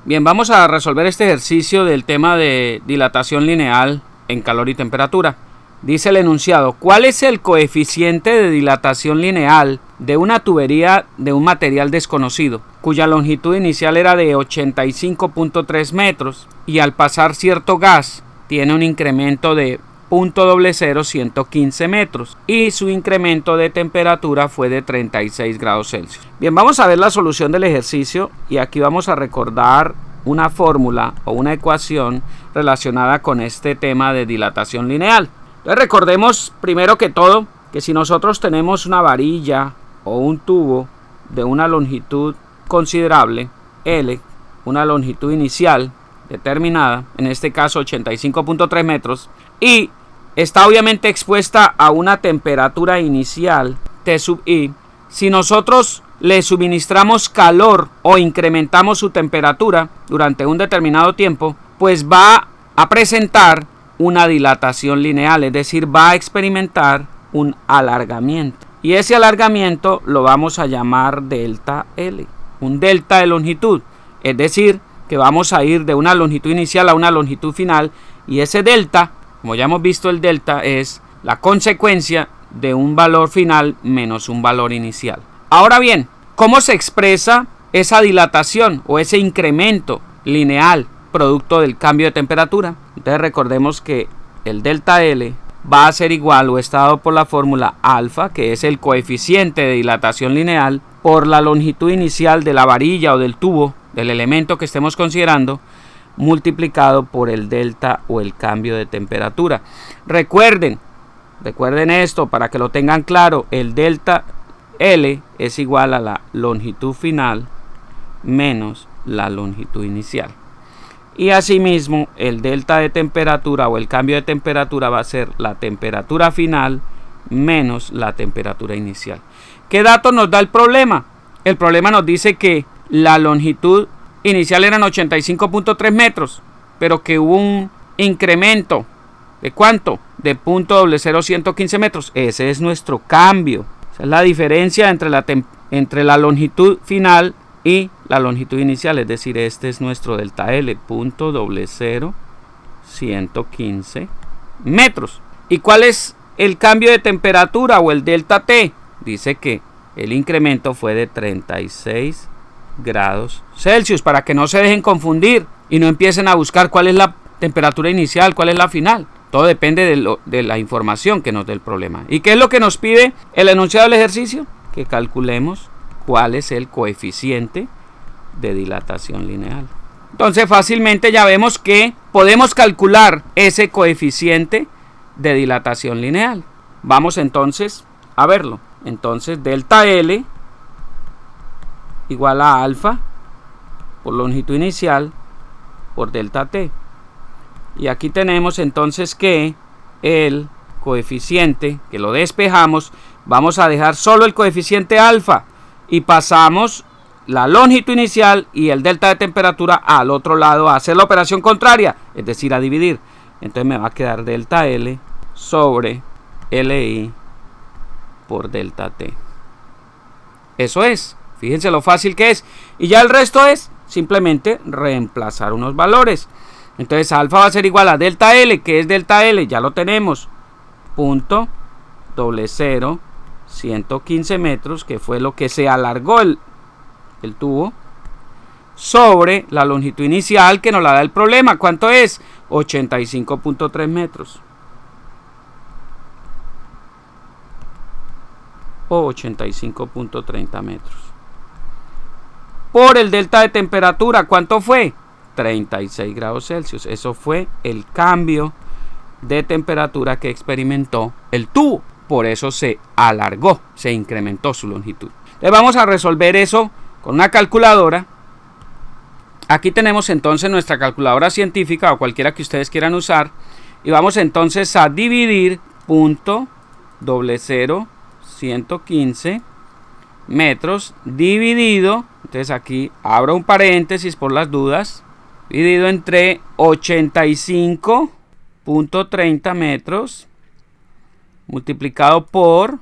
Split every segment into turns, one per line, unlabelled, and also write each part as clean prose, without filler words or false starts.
Bien, vamos a resolver este ejercicio del tema de dilatación lineal en calor y temperatura. Dice el enunciado: ¿cuál es el coeficiente de dilatación lineal de una tubería de un material desconocido, cuya longitud inicial era de 85.3 metros y al pasar cierto gas tiene un incremento de 0.00115 metros y su incremento de temperatura fue de 36 grados Celsius? Bien, vamos a ver la solución del ejercicio y aquí vamos a recordar una fórmula o una ecuación relacionada con este tema de dilatación lineal. Entonces recordemos primero que todo que si nosotros tenemos una varilla o un tubo de una longitud considerable, L, una longitud inicial determinada, en este caso 85.3 metros, y está obviamente expuesta a una temperatura inicial T sub I, si nosotros le suministramos calor o incrementamos su temperatura durante un determinado tiempo, pues va a presentar una dilatación lineal, es decir, va a experimentar un alargamiento. Y ese alargamiento lo vamos a llamar delta L, un delta de longitud, es decir, que vamos a ir de una longitud inicial a una longitud final, y ese delta, como ya hemos visto, el delta es la consecuencia de un valor final menos un valor inicial. Ahora bien, ¿cómo se expresa esa dilatación o ese incremento lineal producto del cambio de temperatura? Entonces recordemos que el delta L va a ser igual o está dado por la fórmula alfa, que es el coeficiente de dilatación lineal, por la longitud inicial de la varilla o del tubo, del elemento que estemos considerando, multiplicado por el delta o el cambio de temperatura. Recuerden esto para que lo tengan claro: el delta L es igual a la longitud final menos la longitud inicial. Y asimismo el delta de temperatura o el cambio de temperatura va a ser la temperatura final menos la temperatura inicial. ¿Qué dato nos da el problema? El problema nos dice que la longitud inicial eran 85.3 metros, pero que hubo un incremento ¿de cuánto? De 0.00115 metros. Ese es nuestro cambio. Esa es la diferencia entre la longitud final y la longitud inicial, es decir, este es nuestro delta L, 0.00115 metros. ¿Y cuál es el cambio de temperatura o el delta T? Dice que el incremento fue de 36 grados Celsius, para que no se dejen confundir y no empiecen a buscar cuál es la temperatura inicial, cuál es la final. Todo depende de la información que nos dé el problema. ¿Y qué es lo que nos pide el enunciado del ejercicio? Que calculemos cuál es el coeficiente de dilatación lineal. Entonces fácilmente ya vemos que podemos calcular ese coeficiente de dilatación lineal. Vamos entonces a verlo. Entonces delta L igual a alfa por longitud inicial por delta T. Y aquí tenemos entonces que el coeficiente, que lo despejamos, vamos a dejar solo el coeficiente alfa y pasamos la longitud inicial y el delta de temperatura al otro lado a hacer la operación contraria, es decir, a dividir. Entonces me va a quedar delta L sobre LI por delta T. Eso es, fíjense lo fácil que es. Y ya el resto es simplemente reemplazar unos valores. Entonces alfa va a ser igual a delta L, que es delta L, ya lo tenemos, 0.00115 metros, que fue lo que se alargó el tubo, sobre la longitud inicial que nos la da el problema. ¿Cuánto es? 85.3 metros. O 85.30 metros. Por el delta de temperatura, ¿cuánto fue? 36 grados Celsius. Eso fue el cambio de temperatura que experimentó el tubo. Por eso se alargó, se incrementó su longitud. Entonces vamos a resolver eso con una calculadora. Aquí tenemos entonces nuestra calculadora científica o cualquiera que ustedes quieran usar. Y vamos entonces a dividir 0.00115 metros dividido. Entonces aquí abro un paréntesis por las dudas. Dividido entre 85.30 metros multiplicado por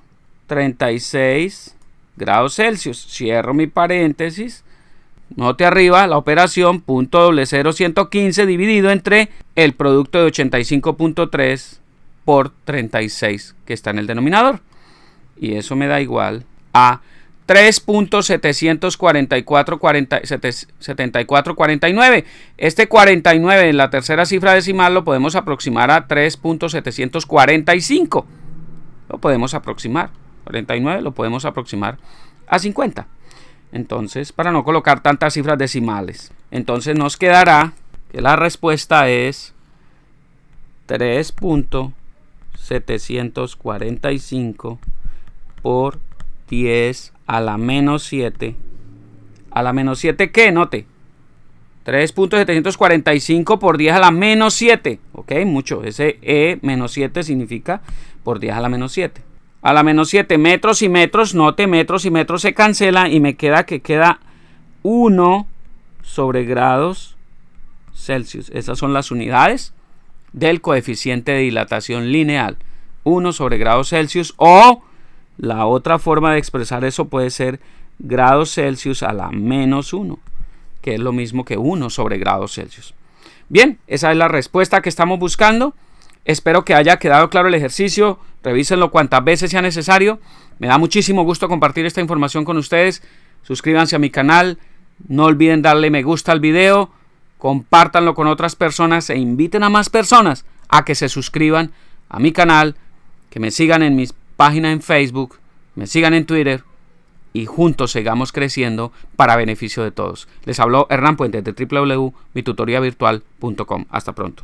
36 grados Celsius. Cierro mi paréntesis. note arriba la operación .00115 dividido entre el producto de 85.3 por 36 que está en el denominador. Y eso me da igual a 3.744.49. Este 49 en la tercera cifra decimal lo podemos aproximar a 3.745. Lo podemos aproximar. 49 lo podemos aproximar a 50. Entonces, para no colocar tantas cifras decimales. Entonces nos quedará que la respuesta es 3.745 por 10 a la menos 7. ¿A la menos 7 qué? Note. 3.745 por 10 a la menos 7. Ok, mucho. Ese E menos 7 significa por 10 a la menos 7. A la menos 7, metros y metros. Note, metros y metros se cancela y me queda que queda 1 sobre grados Celsius. Esas son las unidades del coeficiente de dilatación lineal. 1 sobre grados Celsius, o la otra forma de expresar eso puede ser grados Celsius a la menos 1, que es lo mismo que 1 sobre grados Celsius. Bien, esa es la respuesta que estamos buscando. Espero que haya quedado claro el ejercicio. Revísenlo cuantas veces sea necesario. Me da muchísimo gusto compartir esta información con ustedes. Suscríbanse a mi canal. No olviden darle me gusta al video. Compártanlo con otras personas e inviten a más personas a que se suscriban a mi canal, que me sigan en mis páginas en Facebook, me sigan en Twitter y juntos sigamos creciendo para beneficio de todos. Les habló Hernán Puentes de www.mitutoriavirtual.com. Hasta pronto.